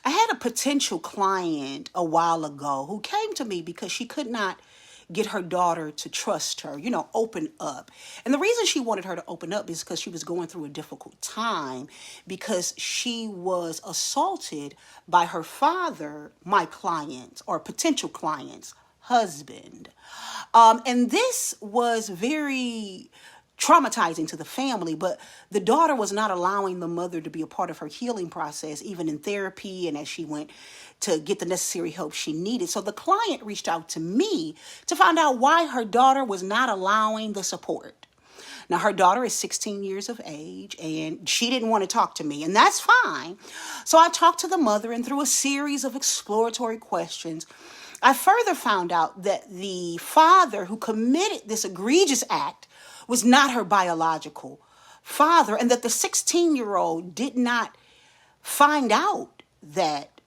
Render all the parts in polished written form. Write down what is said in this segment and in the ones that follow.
I had a potential client a while ago who came to me because she could not get her daughter to trust her, open up. And the reason she wanted her to open up is because she was going through a difficult time because she was assaulted by her father, my client or potential client's husband. And this was very traumatizing to the family, but the daughter was not allowing the mother to be a part of her healing process, even in therapy and as she went to get the necessary help she needed. So the client reached out to me to find out why her daughter was not allowing the support. Now, her daughter is 16 years of age, and she didn't want to talk to me, and that's fine. So I talked to the mother, and through a series of exploratory questions, I further found out that the father who committed this egregious act was not her biological father, and that the 16-year-old did not find out that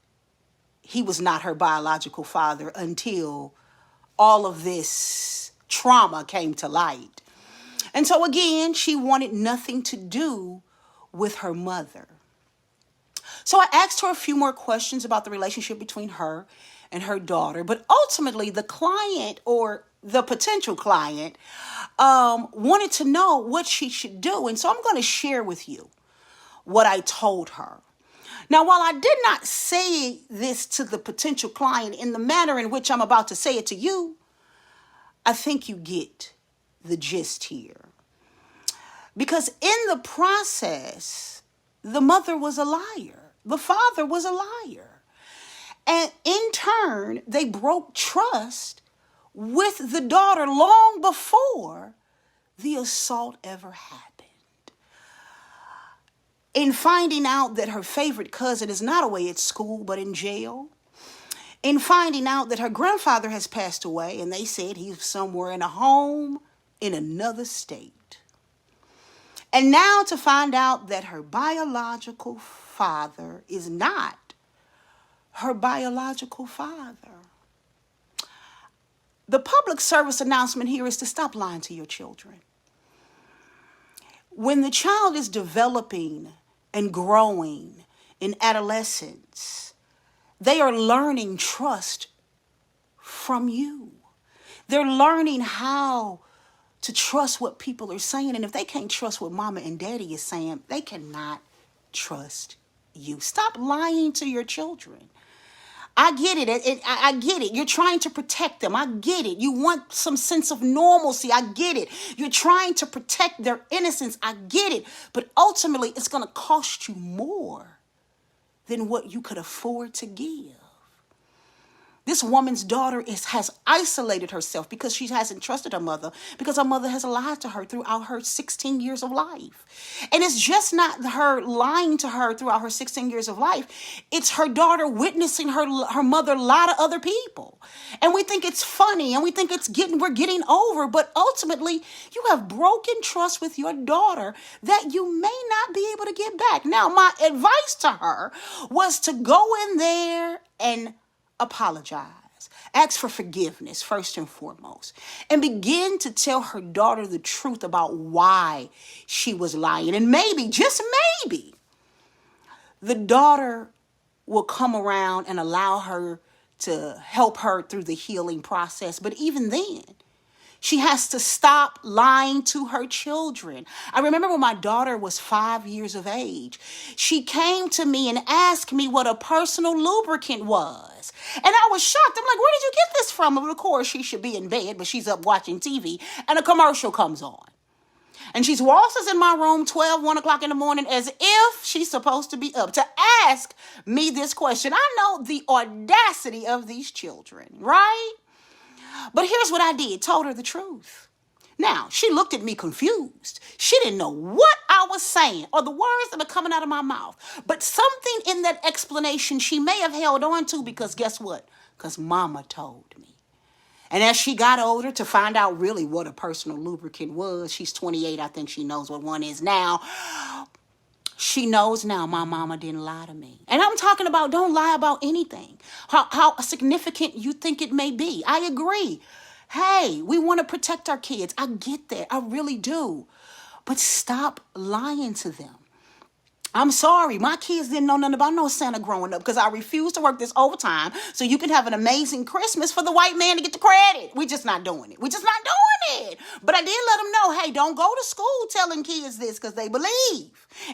he was not her biological father until all of this trauma came to light. And so again, she wanted nothing to do with her mother. So I asked her a few more questions about the relationship between her and her daughter, but ultimately the client, or the potential client, wanted to know what she should do. And so I'm going to share with you what I told her. Now, while I did not say this to the potential client in the manner in which I'm about to say it to you, I think you get the gist here. Because in the process, the mother was a liar. The father was a liar. And in turn, they broke trust with the daughter long before the assault ever happened. In finding out that her favorite cousin is not away at school but in jail. In finding out that her grandfather has passed away and they said he's somewhere in a home in another state. And now to find out that her biological father is not her biological father. The public service announcement here is to stop lying to your children. When the child is developing and growing in adolescence, they are learning trust from you. They're learning how to trust what people are saying. And if they can't trust what mama and daddy is saying, they cannot trust you. Stop lying to your children. I get it. I get it. You're trying to protect them. I get it. You want some sense of normalcy. I get it. You're trying to protect their innocence. I get it. But ultimately, it's going to cost you more than what you could afford to give. This woman's daughter has isolated herself because she hasn't trusted her mother, because her mother has lied to her throughout her 16 years of life. And it's just not her lying to her throughout her 16 years of life. It's her daughter witnessing her mother lie to other people. And we think it's funny and we think we're getting over. But ultimately, you have broken trust with your daughter that you may not be able to get back. Now, my advice to her was to go in there and apologize. Ask for forgiveness first and foremost. And begin to tell her daughter the truth about why she was lying. And maybe, just maybe, the daughter will come around and allow her to help her through the healing process. But even then, she has to stop lying to her children. I remember when my daughter was 5 years of age, she came to me and asked me what a personal lubricant was. And I was shocked. I'm like, where did you get this from? And of course, she should be in bed, but she's up watching TV and a commercial comes on. And she's waltzes in my room 1 o'clock in the morning as if she's supposed to be up to ask me this question. I know the audacity of these children, right? But here's what I did. Told her the truth. Now, she looked at me confused. She didn't know what I was saying or the words that were coming out of my mouth. But something in that explanation she may have held on to because guess what? Because mama told me. And as she got older to find out really what a personal lubricant was, she's 28. I think she knows what one is now. She knows now my mama didn't lie to me. And I'm talking about don't lie about anything. How significant you think it may be. I agree. Hey, we want to protect our kids. I get that. I really do. But stop lying to them. I'm sorry, my kids didn't know nothing about no Santa growing up because I refused to work this overtime so you can have an amazing Christmas for the white man to get the credit. We're just not doing it. We're just not doing it. But I did let them know, hey, don't go to school telling kids this because they believe.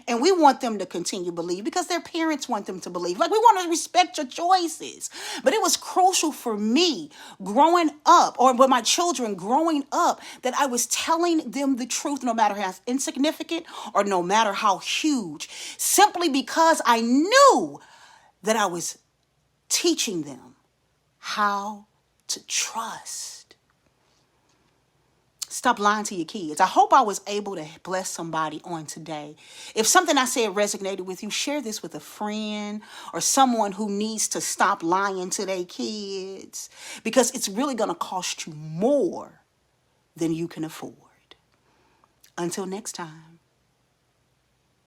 And we want them to continue to believe because their parents want them to believe. Like, we want to respect your choices. But it was crucial for me growing up, or with my children growing up, that I was telling them the truth no matter how insignificant or no matter how huge, simply because I knew that I was teaching them how to trust. Stop lying to your kids. I hope I was able to bless somebody on today. If something I said resonated with you, share this with a friend or someone who needs to stop lying to their kids, because it's really going to cost you more than you can afford. Until next time.